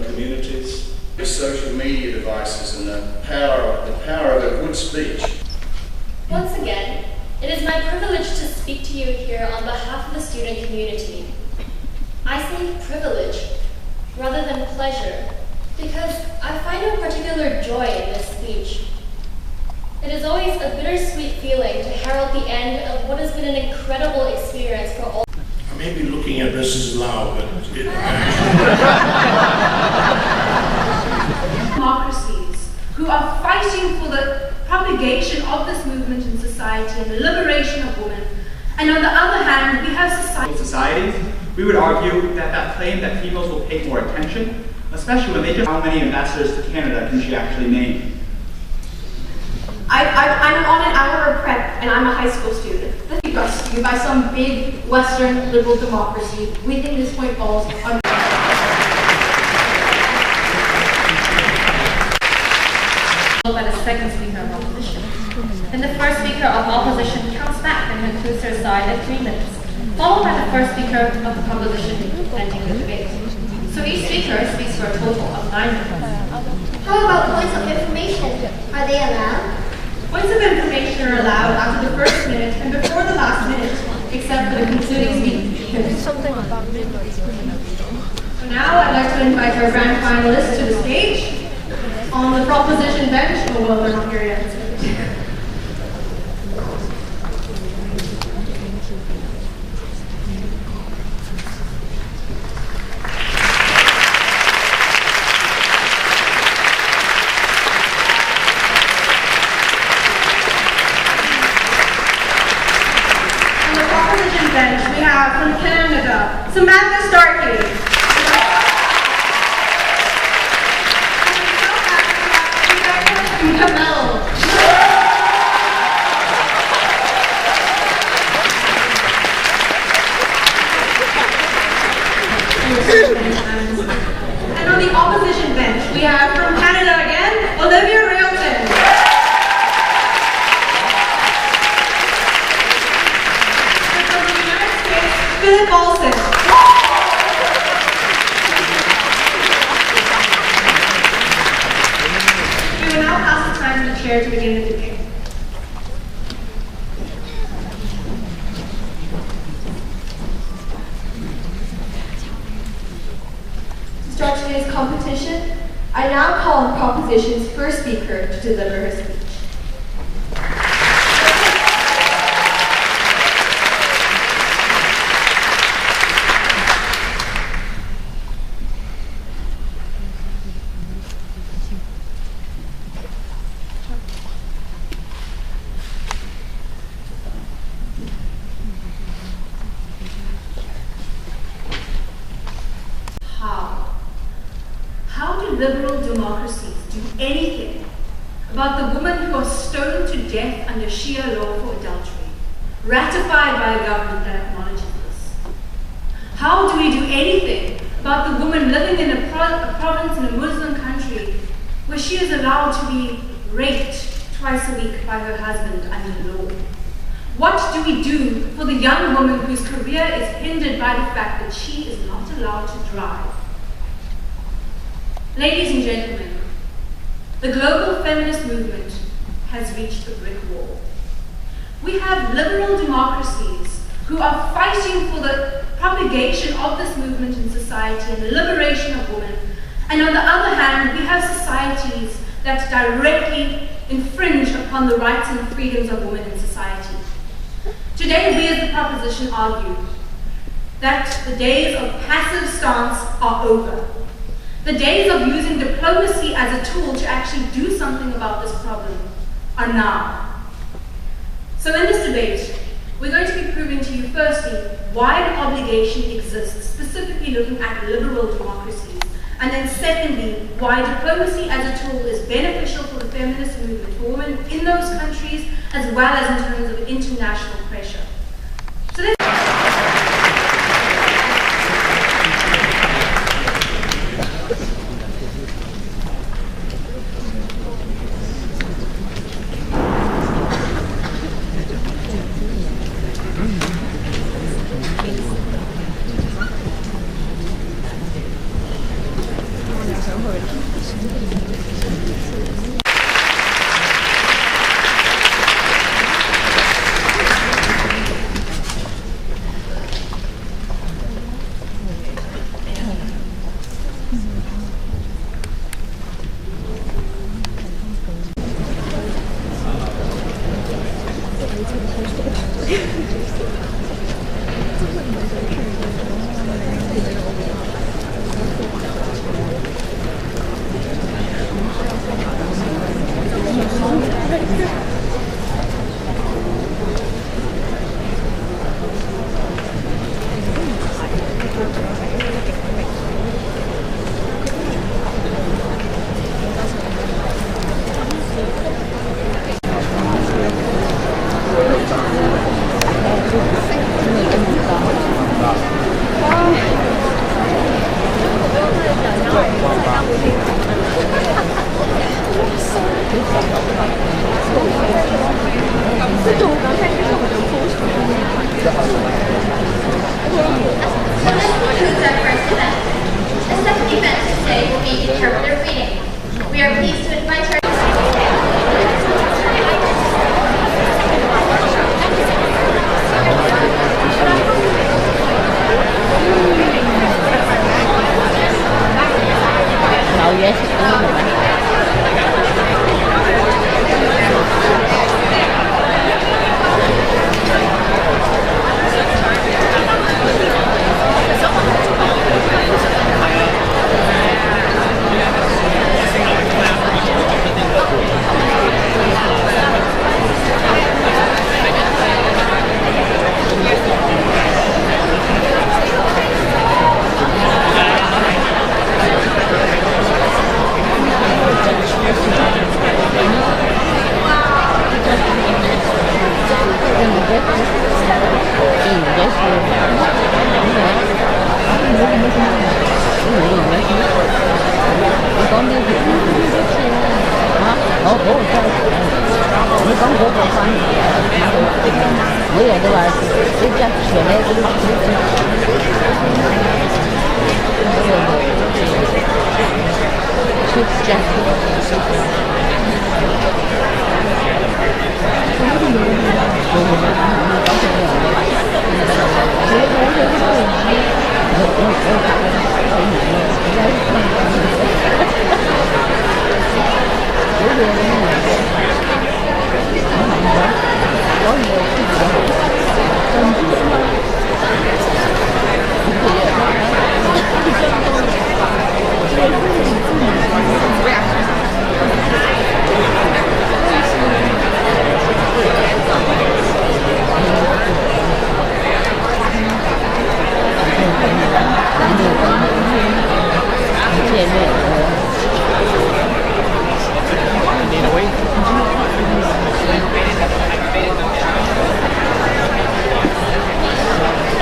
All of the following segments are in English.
urban communities. The social media devices and the power of a good speech. Once again, it is my privilege to speak to you here on behalf of the student community. I say privilege rather than pleasure because I find no particular joy in this speech. It is always a bittersweet feeling to herald the end of what has been an incredible experience for all. I may be looking at this as loud, but democracies who are fighting for the propagation of this movement in society and the liberation of women. And on the other hand, we have societies. We would argue that that claim that females will pay more attention, especially when they just how many ambassadors to Canada can she actually name? I'm on an hour of prep and I'm a high school student. You by some big Western liberal democracy, we think this point falls on by the second speaker of opposition. Then the first speaker of opposition comes back and concludes their side in 3 minutes, followed by the first speaker of the proposition ending the debate. So each speaker speaks for a total of 9 minutes. How about points of information? Are they allowed? Points of information are allowed after the first minute and before the last minute, except for the concluding speaker. Something about midnight. So now I'd like to invite our grand finalists to the stage. On the proposition bench, oh well, they're not here yet. On the proposition bench, we have from Canada, Samantha Starkey. And on the opposition bench, we have from Canada again, Olivia Railton. And from the United States, Philip Olsen. We will now pass the time to the chair to begin the debate. To start today's competition, I now call on Proposition's first speaker to deliver her speech. How do liberal democracies do anything about the women who are stoned to death under Sharia law for adultery, ratified by a government that acknowledges this? How do we do anything about the woman living in a province in a Muslim country where she is allowed to be raped twice a week by her husband under the law? What do we do for the young woman whose career is hindered by the fact that she is not allowed to drive? Ladies and gentlemen, the global feminist movement has reached a brick wall. We have liberal democracies who are fighting for the propagation of this movement in society and the liberation of women. And on the other hand, we have societies that directly infringe upon the rights and freedoms of women in society. Today, we as the proposition argue that the days of passive stance are over. The days of using diplomacy as a tool to actually do something about this problem are now. So in this debate, we're going to be proving to you firstly why an obligation exists, specifically looking at liberal democracies, and then secondly, why diplomacy as a tool is beneficial for the feminist movement for women in those countries, as well as in terms of international pressure. So let's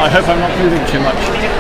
I hope I'm not moving too much.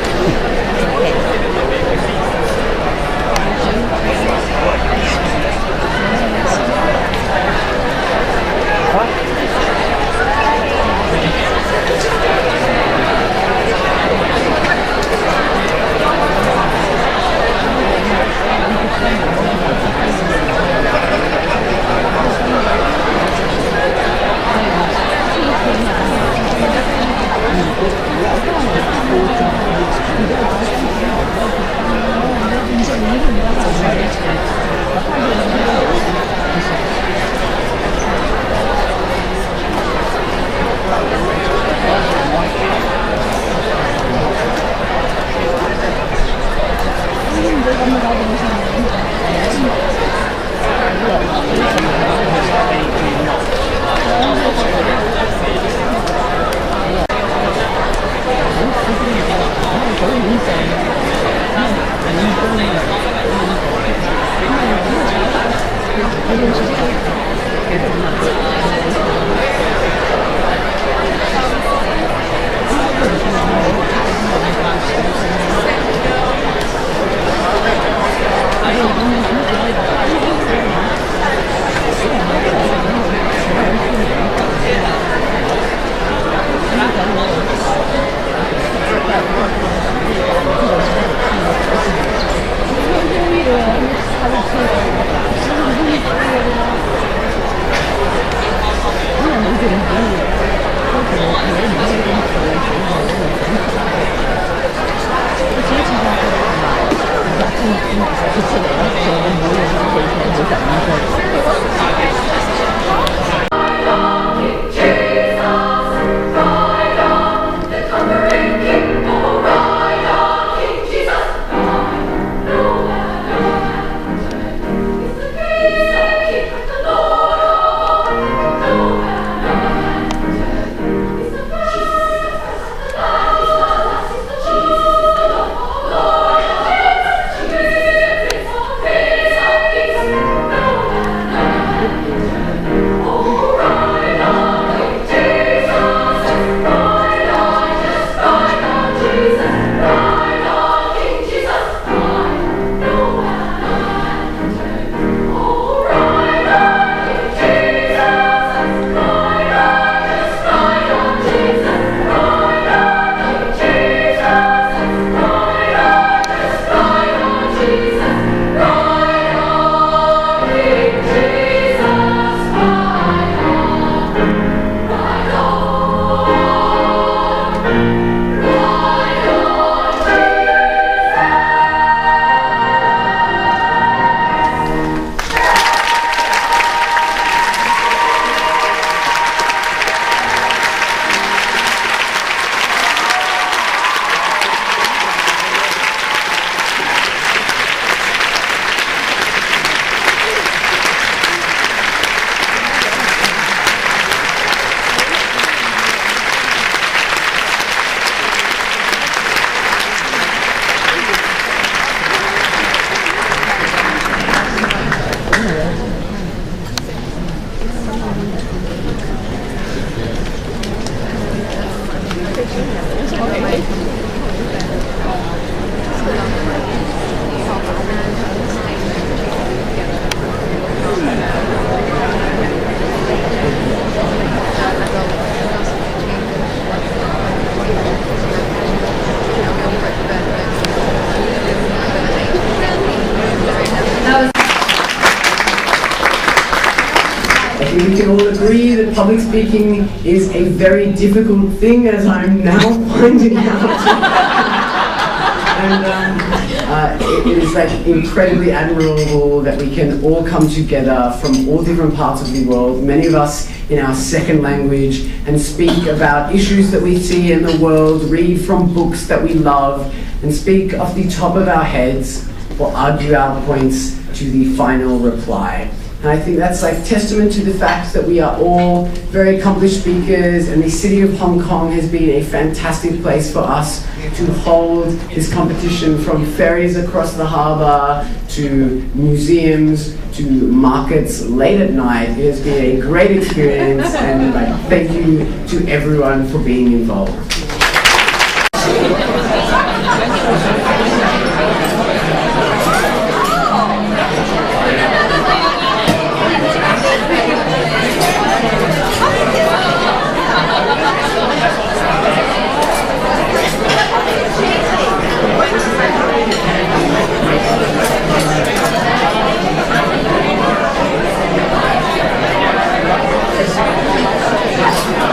We can all agree that public speaking is a very difficult thing, as I'm now finding out. And it is like incredibly admirable that we can all come together from all different parts of the world, many of us in our second language, and speak about issues that we see in the world, read from books that we love, and speak off the top of our heads or argue our points to the final reply. And I think that's like testament to the fact that we are all very accomplished speakers, and the city of Hong Kong has been a fantastic place for us to hold this competition, from ferries across the harbour to museums to markets late at night. It has been a great experience, and thank you to everyone for being involved.